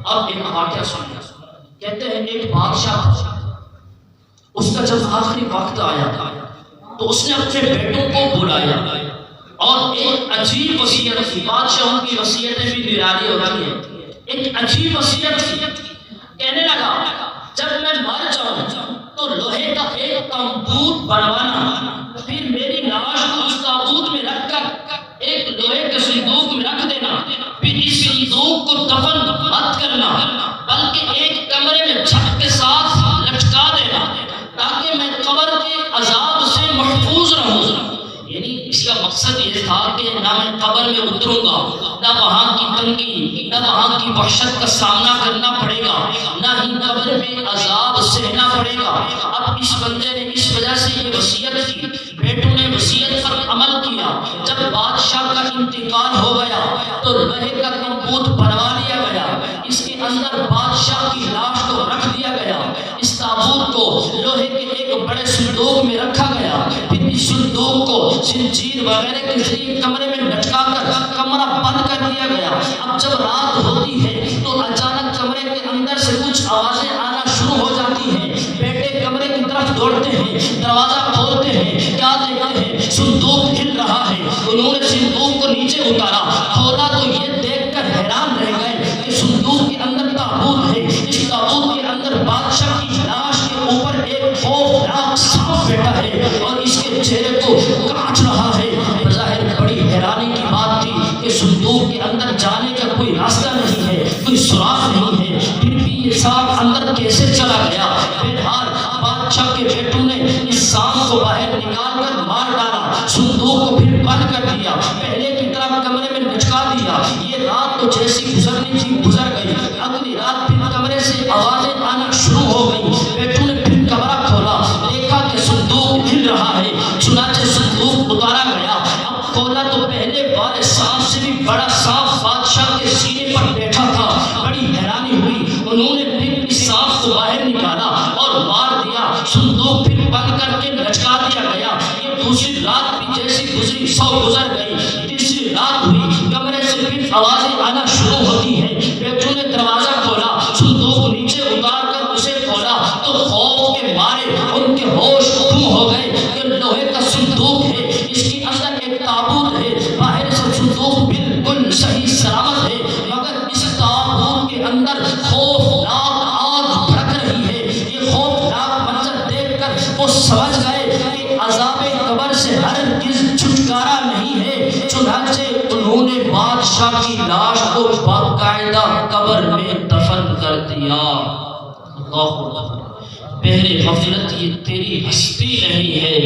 اب ایک واقعہ سنیا، کہتے ہیں ایک بادشاہ تھا، اس کا جب آخری وقت آیا تو اس نے اپنے بیٹوں کو بلایا اور ایک عجیب وصیت کی. بادشاہوں کی وصیتیں بھی نرالی ہوتی ہیں. ایک عجیب وصیت کی، کہنے لگا جب میں مر جاؤں تو لوہے کا ایک تابوت بنوانا، پھر میری لاش کو اس تابوت میں رکھ کر ایک لوہے کے صندوق میں رکھ دینا، پھر اس صندوق کو دفن مت کرنا بلکہ ایک کمرے میں چھت کے ساتھ لٹکا دینا تاکہ میں قبر کے عذاب سے محفوظ رہوں. یعنی اس کا مقصد یہ تھا کہ نہ میں قبر میں اتروں گا، نہ وہاں کی تنگی، نہ وہاں کی وحشت کا سامنا کرنا پڑے گا، نہ ہی قبر میں عذاب سہنا پڑے گا. اب اس بندے نے اس وجہ سے یہ وصیت کی، بیٹوں نے وصیت پر عمل کیا. جب بادشاہ کا انتقال ہو گیا تو لوہے کا تابوت بنوا لیا گیا، اس کے اندر بادشاہ کی لاش کو رکھ دیا گیا. اس تابوت کو لوہے کے ایک بڑے صندوق میں رکھا گیا، پھر اس صندوق کو زنجیر وغیرہ کے ذریعے کمرے میں لٹکا کر کمرہ بند کر دیا گیا. اب جب رات ہوتی ہے تو اچانک کمرے کے اندر سے کچھ آوازیں آنا شروع ہو جاتی ہیں. بیٹے کمرے کی طرف دوڑتے ہیں، دروازہ کھولتے ہیں، کیا دیکھتے ہیں؟ صندوق ہل رہا ہے. انہوں نے صندوق کو نیچے اتارا، کھولا تو یہ دیکھ کر حیران رہ گئے کہ صندوق کے اندر تابوت ہے. اس تابوت کے اندر بادشاہ کی لاش کے اوپر ایک خوفناک سانپ بیٹھا ہے اور اس کے چہرے کو کاٹ رہا ہے. بظاہر بڑی حیرانی کی بات تھی کہ صندوق کے اندر جانے کا کوئی راستہ نہیں ہے، کوئی سراغ نہیں ہے، پھر بھی یہ سانپ اندر کیسے چلا گیا؟ بہرحال بادشاہ کے بیٹوں نے اس سانپ کو باہر نکال کر مار ڈالا، صندوق کو پھر بند کر دیا، پہلے کی طرح کمرے میں لٹکا دیا. یہ رات تو جیسی گزرنی تھی گزر گئی. اگلی رات پھر کمرے سے آوازیں آنا شروع ہو گئی. بیٹوں نے پھر کمرہ کھولا، دیکھا کہ صندوق ہل رہا ہے. چنانچہ صندوق اتارا گیا. اب کھولا تو پہلے والے سانپ سے بھی بڑا سانپ بادشاہ کے سینے پر بیٹھا تھا. بڑی حیرانی ہوئی. انہوں نے پھر اس سانپ کو باہر نکالا اور مار دیا. صندوق پھر بند کر کے لٹکا دیا گیا. یہ دوسری رات بھی جیسی گزری سو گزر گئی. تیسری رات ہوئی، کمرے سے پھر آوازیں آنا شروع ہوتی ہیں. بیٹوں نے دروازہ کھولا، صندوق نیچے اتار کر اسے کھولا تو خوف کے مارے ان کے ہوش گم ہو گئے کہ لوہے کا صندوق ہے، اس کے اندر ایک تابوت ہے. باہر سے صندوق بالکل صحیح سلامت ہے، مگر اس تابوت کے اندر خوفناک آگ بھڑک رہی ہے. یہ خوفناک منظر دیکھ کر وہ سمجھ گئے کہ عذاب قبر سے ہرگز چھٹکارا نہیں ہے. چنانچہ انہوں نے بادشاہ کی لاش کو باقاعدہ قبر میں دفن کر دیا. اللہ اکبر. بہرے غفلت یہ تیری ہستی نہیں ہے،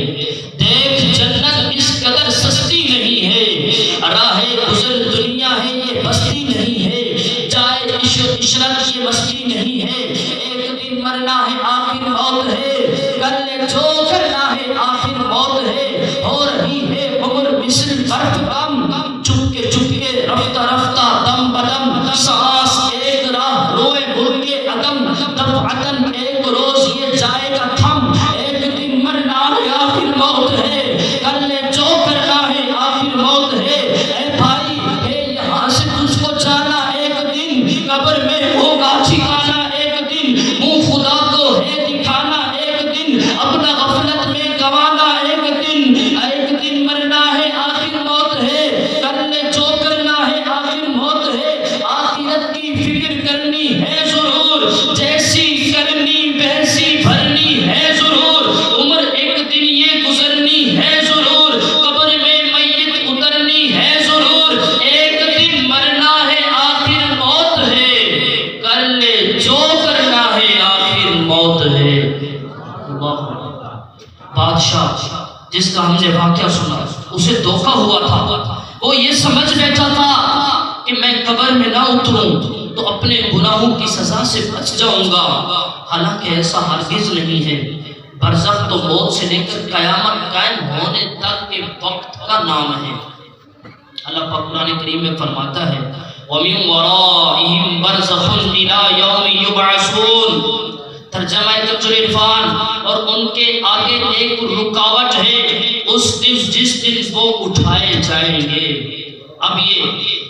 دیکھ جنت اس قدر سستی نہیں ہے. راہ گزر دنیا ہے یہ بستی نہیں ہے، جائے عشرت یہ مستی نہیں ہے. ایک دن مرنا ہے آخر موت ہے، کر لے جو کرنا ہے آخر موت ہے. ہو رہی ہے عمر مثل برف کم، چپکے چپکے رفتہ رفتہ دم بدم، سانس ایک راہ روئے ملک عدم، دفعتن ایک روز یہ جائے گا تھم. ایک دن مرنا ہے آخر موت ہے، کر لے جو کرنا ہے آخر موت ہے. اے بھائی ہے یہاں سے تجھ کو جانا ایک دن، قبر میں ہوگا ٹھکانا ایک دن، منہ خدا کو ہے دکھانا ایک دن، اپنا غفلت میں گوانا ایک دن. ایک دن مرنا ہے آخر موت ہے، کر لے جو کرنا ہے آخر موت ہے. آخرت کی فکر کرنی ہے ضرور، جیسی کرنی ویسی بھرنی ہے ضرور. عمر ایک دن یہ گزرنی ہے ضرور، قبر میں میت اترنی ہے ضرور. ایک دن مرنا ہے آخر موت ہے، کر لے جو کرنا ہے آخر موت ہے. بادشاہ جس کا ہم نے واقعہ سنا اسے دھوکہ ہوا تھا. وہ یہ سمجھ بیٹھا تھا کہ میں قبر میں نہ اتروں تو اپنے گناہوں کی سزا سے بچ جاؤں گا. حالانکہ ایسا ہرگز نہیں ہے. برزخ تو موت سے لے کر قیامت قائم ہونے تک کے وقت کا نام ہے. اللہ پاک قرآن کریم میں فرماتا ہے وَمِن وَرَائِهِمْ بَرْزَخٌ إِلَى يَوْمِ يُبْعَثُونَ. ترجمہ تفسیر عرفان. اور ان کے آگے ایک رکاوٹ ہے اس دن جس دن وہ اٹھائے جائیں گے. اب یہ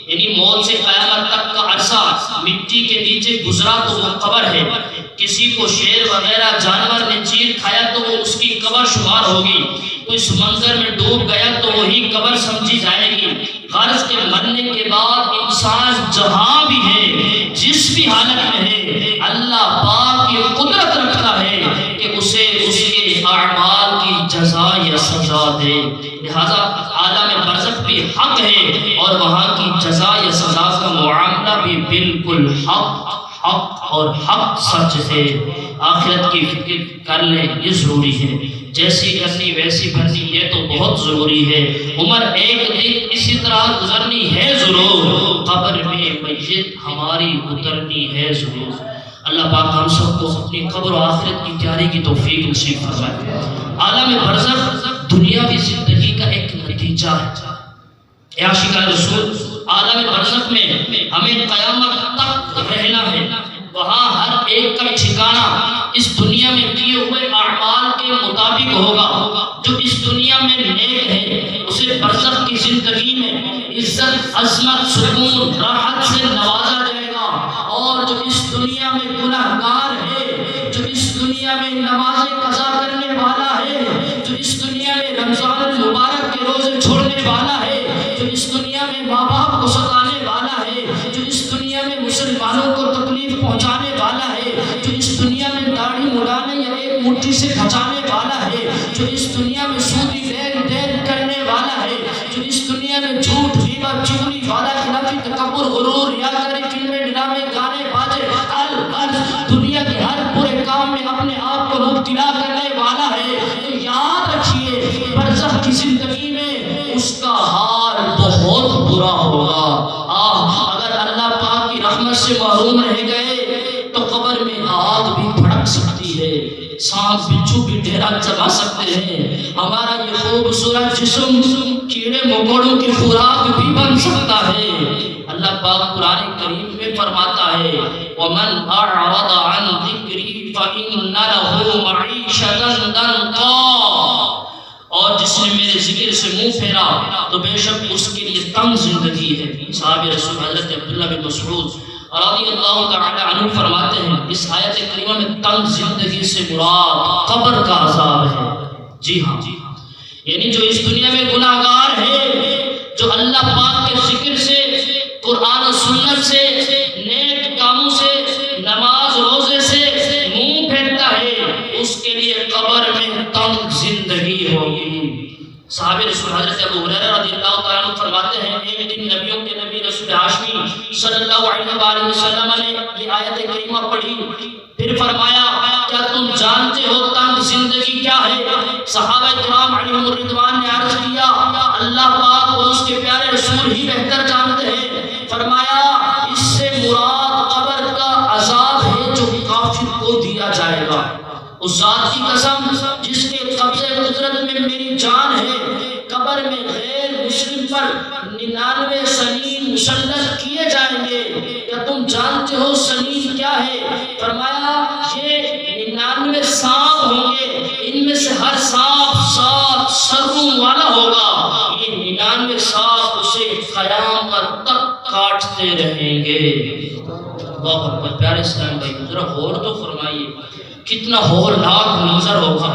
یعنی موت سے قیامت تک کا عرصہ مٹی کے نیچے گزرا تو وہ قبر ہے، کسی کو شیر وغیرہ جانور نے چیر کھایا تو وہ اس کی قبر شمار ہوگی، کوئی سمندر میں ڈوب گیا تو وہی قبر سمجھی جائے گی۔ غرض کے مرنے کے بعد انسان جہاں بھی ہے، جس بھی حالت میں ہے، اللہ پاک یہ قدرت رکھتا ہے کہ اسے اس کے اعمال کی جزا یا سزا دے۔ لہذا عالم برزخ بھی حق ہے اور وہاں کی جزا یا سزا کا معاملہ بھی بالکل حق اور حق سچ ہے۔ آخرت کی فکر کر لیں، یہ ضروری ہے، جیسی کرنی ویسی بھرنی یہ تو بہت ضروری ہے۔ عمر ایک دن اسی طرح گزرنی ہے ضرور، قبر میں میت ہماری اترنی ہے ضرور۔ اللہ پاک ہم سب کو اپنی قبر و آخرت کی تیاری کی توفیق نصیب فرمائے۔ عالم برزخ دنیاوی زندگی کا ایک نتیجہ ہے۔ اے عاشقان رسول، عالم برزخ میں ہمیں قیامت تک رہنا ہے، وہاں ہر ایک کا ٹھکانہ اس دنیا میں کیے ہوئے اعمال کے مطابق ہوگا۔ جو اس دنیا میں نیک ہے اسے برزخ کی زندگی میں عزت، عظمت، سکون، راحت سے نوازا جائے گا، اور جو اس دنیا میں گناہ گار ہے، جو اس دنیا میں نماز قضا کرنے والا ہے، جو اس دنیا میں رمضان المبارک کے روزے چھوڑنے والا ہے، جو اس دنیا میں ماں باپ کو ستانے والا ہے، جو اس دنیا میں مسلمانوں کو تکلیف پہنچانے والا ہے، جو اس دنیا میں داڑھی مڑانے یا ایک مٹھی سے کھچانے والا ہے، جو اس دنیا میں سودی لین دین کرنے والا ہے، جو اس دنیا میں جھوٹ، غیبت، چغلی، وعدہ خلافی، تکبر، غرور، ریاکاری، فلمیں، ڈرامے، گانے باجے، دنیا کے ہر برے کام میں اپنے آپ کو مبتلا کرنے والا ہے۔ تو یاد رکھیے برزخ کی زندگی میں اس کا حال بہت برا ہوگا۔ اگر اللہ پاک کی رحمت سے محروم رہ گئے تو قبر میں آگ بھی بھڑک سکتی ہے، سانپ بچھو بھی ڈیرا چبا سکتے ہیں، ہمارا یہ خوبصورت جسم کیڑے مکوڑوں کی خوراک بھی بن سکتا ہے۔ اللہ پاک قرآن کریم میں فرماتا ہے وَمَنْ أَعْرَضَ عَنْ ذِكْرِي فَإِنَّ لَهُ مَعِيشَةً ضَنْكًا، اور جس نے میرے ذکر سے منہ پھیرا تو بے شک اس کے لیے تنگ زندگی ہے۔ صحابہ رسول حضرت عبداللہ بن مسعود رضی اللہ تعالی عنہ فرماتے ہیں اس آیت کریمہ میں تنگ زندگی سے مراد قبر کا عذاب ہے۔ جی ہاں، یعنی جو اس دنیا میں گناہ گار ہے، جو اللہ پاک کے ذکر سے، قرآن و سنت سے، نیک کاموں سے، نماز روزے سے منہ پھیرتا ہے، اس کے لیے قبر میں تنگ زندگی ہوگی۔ صحابہ رسول حضرت ابو ہریرہ رضی اللہ تعالیٰ عنہ فرماتے ہیں ایک دن نبیوں کے نبی رسول ہاشمی صلی اللہ علیہ وآلہ وسلم نے یہ آیت کریمہ پڑھی، پھر فرمایا کیا تم جانتے ہو تنگ زندگی کیا ہے؟ صحابہ کرام علیہم الرضوان نے عرض کیا اللہ پاک اور اس کے پیارے رسول ہی بہتر جانتے ہیں۔ فرمایا اس سے مراد قبر کا عذاب ہے جو کافر کو دیا جائے گا۔ اس ذات کی قسم جس کے قبضے قدرت میں میری جان ہے، قبر میں غیر مسلم پر 99 سنین مسلط کیے جائیں گے۔ کیا تم جانتے ہو سنین کیا ہے؟ فرمایا یہ 99 سانپ ہوں گے، ان میں سے ہر سانپ 7 سروں والا ہوگا، یہ 99 سانپ اسے قیامت تک کاٹتے رہیں گے۔ اللہ اکبر۔ پیارے اسلام بھائی ذرا غور تو فرمائیے کتنا ہولناک منظر ہوگا،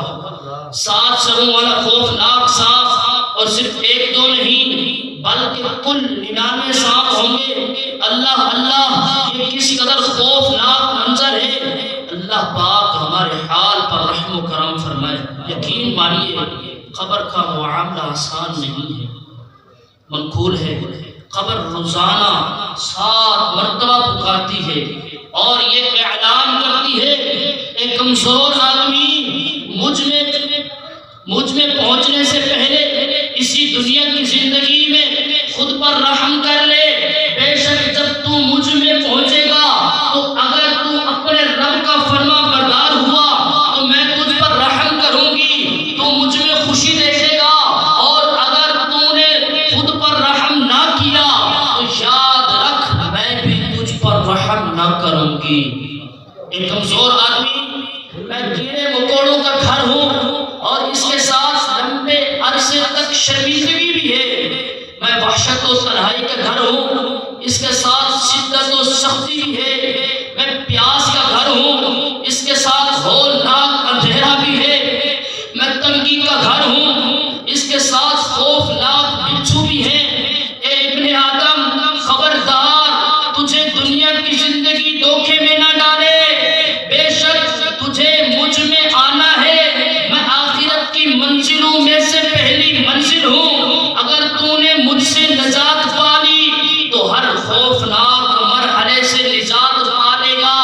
7 سروں والا خوفناک سانپ، اور صرف ایک دو نہیں بلکہ کل 99 سانپ ہوں گے۔ اللہ اللہ، یہ کس قدر خوفناک منظر ہے۔ اللہ پاک ہمارے حال پر رحم و کرم فرمائے۔ یقین مانیے قبر کا معاملہ آسان نہیں ہے، منقول ہے۔ قبر روزانہ 7 مرتبہ پکارتی ہے اور یہ اعلان کرتی ہے اے کمزور آدمی، مجھ میں پہنچنے سے پہلے اسی دنیا کی زندگی میں خود پر رحم کر لے، بے شک جب تو مجھ میں پہنچے گا تو اگر تو اپنے رب کا فرما بردار ہوا تو میں تجھ پر رحم کروں گی، تو مجھ میں خوشی دیکھے گا، اور اگر تو نے خود پر رحم نہ کیا تو یاد رکھ میں بھی تجھ پر رحم نہ کروں گی۔ ایک کمزور آدمی، میں کیڑے مکوڑوں کا گھر ہوں اور اس کے ساتھ لمبے عرصے تک شرمندگی بھی ہے، میں وحشت و تنہائی کا گھر ہوں، اس کے ساتھ شدت و سختی بھی ہے، میں پیاس کا گھر ہوں، اس کے ساتھ ہولناک اندھیرا بھی ہے، میں تنگی کا گھر ہوں، اس کے ساتھ خوفناک بچھو بھی ہے۔ اے ابن آدم خبردار، تجھے دنیا کی زندگی دھوکے میں نہ ڈالے، بے شک تجھے مجھ میں آنا ہے، میں آخرت کی منزلوں میں سے پہلی منزل ہوں، اگر تو نے مجھ سے نجات پا لی تو ہر خوفناک مرحلے سے نجات پا لے گا۔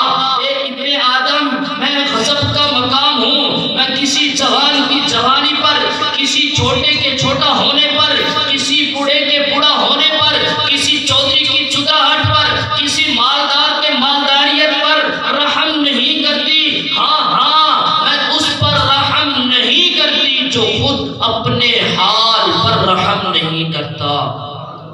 اے ابن آدم، میں غضب کا مقام ہوں، میں کسی جوان کی جوانی پر، کسی چھوٹے کے چھوٹا ہونے پر، کسی بوڑھے کے بوڑھا ہونے پر، کسی چودھری کی چداہٹ پر، کسی مالدار کے مالداریت پر رحم نہیں کرتی۔ ہاں میں اس پر رحم نہیں کرتی جو خود اپنے حال پر رحم نہیں کرتا۔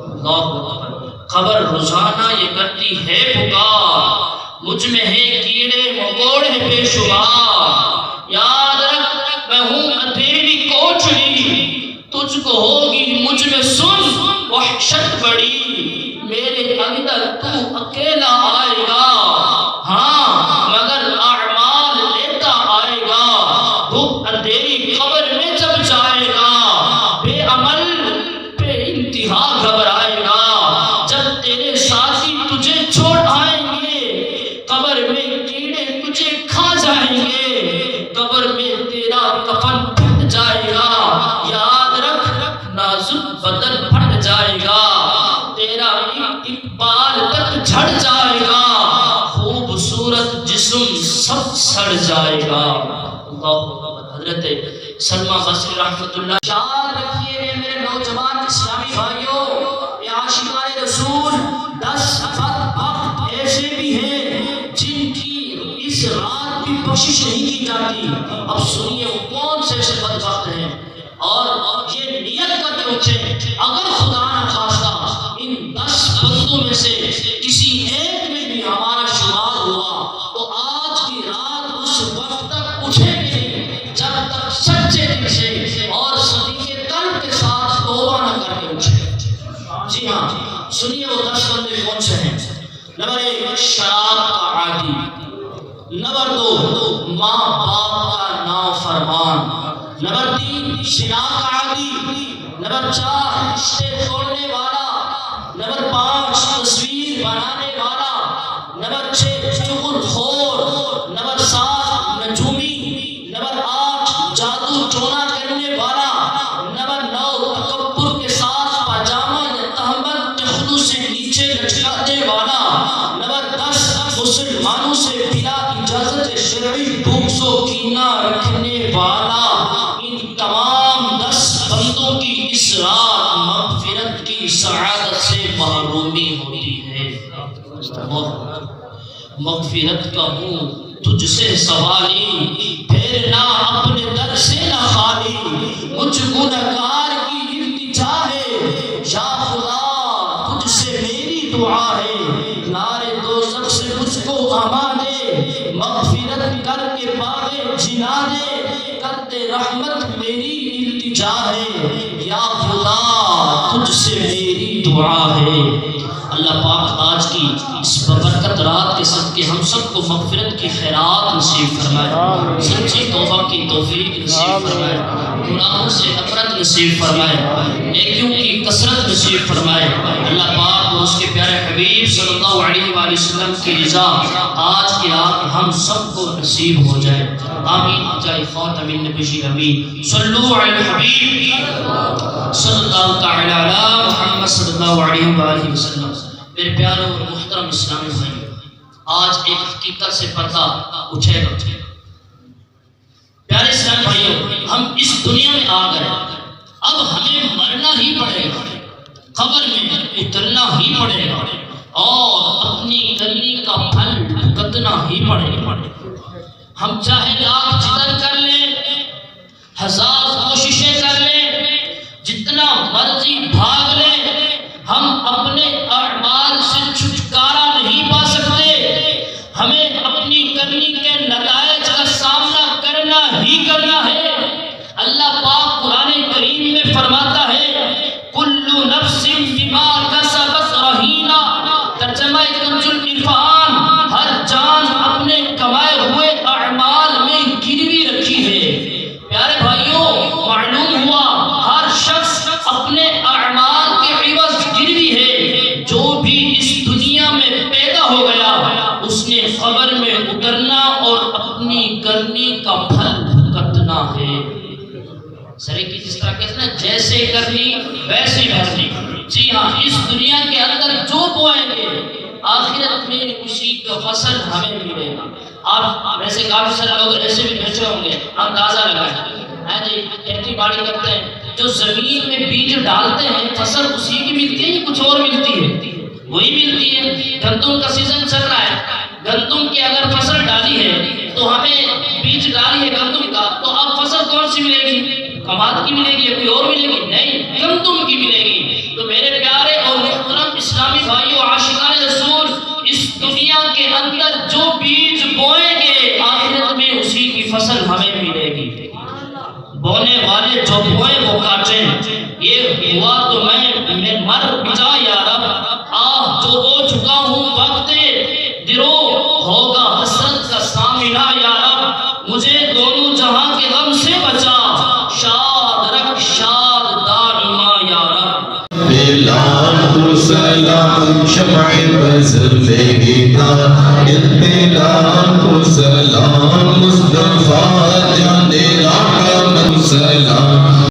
اللہ اکبر۔ خبر روزانہ یہ کرتی ہے پکار، مجھ میں ہے کیڑے مکوڑے بے شمار، یاد رکھ میں ہوں اندھیری کوٹڑی، تجھ کو ہوگی مجھ میں سن وحشت بڑی، میرے اندر تو اکیلا آئے گا، ہاں مگر اعمال لیتا آئے گا، دھوپ اندھیری قبر میں جب جائے گا، بے عمل بے انتہا گھبرائے گا، جب تیرے ساتھی تجھے چھوڑ آئیں گے، قبر میں کیڑے تجھے کھا جائیں گے، قبر میں تیرا کفن پھٹ جائے گا، یاد رکھ نازک بدن پھٹ جائے گا، تیرا اقبال تک جھڑ جائے گا، خوبصورت جسم سب سڑ جائے گا۔ اللہ اکبر۔ حضرت سلمہ بصری رحمۃ اللہ۔ یاد رکھیے میرے نوجوان اسلامی بھائیوں، یہ عاشقان رسول 10 بدبخت ایسے بھی ہیں جن کی اس رات بھی بخشش نہیں کی جاتی۔ اب سنیے وہ کون سے ایسے بدبخت ہیں، اور یہ نیت کر کے اٹھے اگر خدا نہ خواستہ ان 10 بندوں میں سے کسی ایک میں بھی ہمارا شمار ہوا تو آج کی رات اس وقت تک اٹھے گے جب تک سچے دل سے اور صدیقے قلب کے ساتھ توبہ نہ کر کے اٹھے۔ جی ہاں، سنیے وہ 10 بندے کون سے ہیں۔ نمبر 1 شراب کا عادی، نمبر 2 ماں باپ کا نافرمان، نمبر 3 زنا کا عادی، نمبر 4 رشتے توڑنے والا، نمبر 5 تصویر بنانے والا، نمبر 6 چغل خور، نمبر 7 نجومی، نمبر 8 جادو ٹونا کرنے والا، نمبر 9 تکبر کے ساتھ پاجامہ یا تہمت ٹخنوں سے نیچے لٹکانے والا، نمبر 10 مسلمانوں سے بلا اجازت شرعی بغض و کینہ رکھنے والا۔ ان تمام 10 بندوں کی اس رات مغفرت کی سعادت سے محرومی ہوتی ہے۔ مغفرت کا ہوں تجھ سے سوالی، پھیرنا اپنے در سے نہ خالی، مجھ گنہگار کی التجا ہے، یا خدا تجھ سے میری دعا ہے، نارے دوزخ سے مجھ کو امان دے، مغفرت کر کے باغ جنا دے، کرتے رحمت میری التجا ہے، یا خدا تجھ سے میری دعا ہے۔ اللہ پاک آج کی اس ببرکت رات کے صدقے ہم سب کو مغفرت کی خیرات نصیب فرمائے، سچی توبہ کی توفیق نصیب فرمائے، گناہوں سے نفرت نصیب فرمائے، نیکیوں کی کثرت نصیب فرمائے۔ اللہ پاک اور اس کے پیارے حبیب صلی اللہ علیہ وآلہ وسلم کی رضا آج کی رات ہم سب کو نصیب ہو جائے، آمین جائے خاتم النبی امین۔ صلو علی الحبیب صلی اللہ تعالی علی محمد صلی اللہ علیہ وآلہ وسلم۔ میرے پیارے اور محترم اسلامی بھائی، آج ایک حقیقت سے پردہ اٹھے گا۔ پیارے اسلامی بھائیوں، ہم اس دنیا میں آ گئے، اب ہمیں مرنا ہی پڑے گا، قبر میں اترنا ہی پڑے گا، اور اپنی کرنی کا پھل بھگتنا ہی پڑے گا۔ ہم چاہے لاکھ جتن کر لیں، 1000 کوششیں کر لیں، جتنا مرضی بھاگ لیں، ہم اپنے اعمال سے چھٹکارا نہیں پا سکتے، ہمیں اپنی کرنی کے نتائج کا سامنا کرنا ہی کرنا ہے۔ اللہ پاک قرآن کریم میں فرماتا ہے کل نفس بما کرنی کا پھل بھگتنا ہے. سرے کی جس طرح کہتے ہیں جیسے کرنی ویسے بھرنی. جی ہاں، اس دنیا کے اندر جو بوئیں گے آخرت میں اسی کا فصل ہمیں ملے گا. آپ ویسے کافی سارے لوگ ایسے بھی بیٹھے ہوں گے اندازہ لگائیں جی کھیتی باڑی کرتے ہیں، جو زمین میں بیج ڈالتے ہیں فصل اسی کی ملتی ہے یا کچھ اور ملتی ہے؟ وہی ملتی ہے. گندم کا سیزن چل رہا ہے، گندم کی اگر فصل ڈالی ہے تو ہمیں بیج ڈالی ہے گندم کا، تو اب فصل کون سی ملے گی؟ کماد کی ملے گی یا کوئی اور ملے گی؟ نہیں، گندم کی ملے گی. تو میرے پیارے اور محترم اسلامی بھائیوں، عاشقان رسول، اس دنیا کے اندر جو بیج بوئیں گے آخرت میں اسی کی فصل ہمیں ملے گی. بونے والے جو بوئے وہ کاٹیں، یہ ہوا تو میں مر بجا یا رب، آہ جو بو چکا ہوں وقت درو، ہوگا حسرت کا سامنا یا رب، مجھے دونوں جہاں کے غم سے بچا، شاد رکھ شاد دائما یا رب. لاکھ سلام شمع بزم ہدایت پہ، لاکھ سلام مصطفیٰ جان رحمت، سلام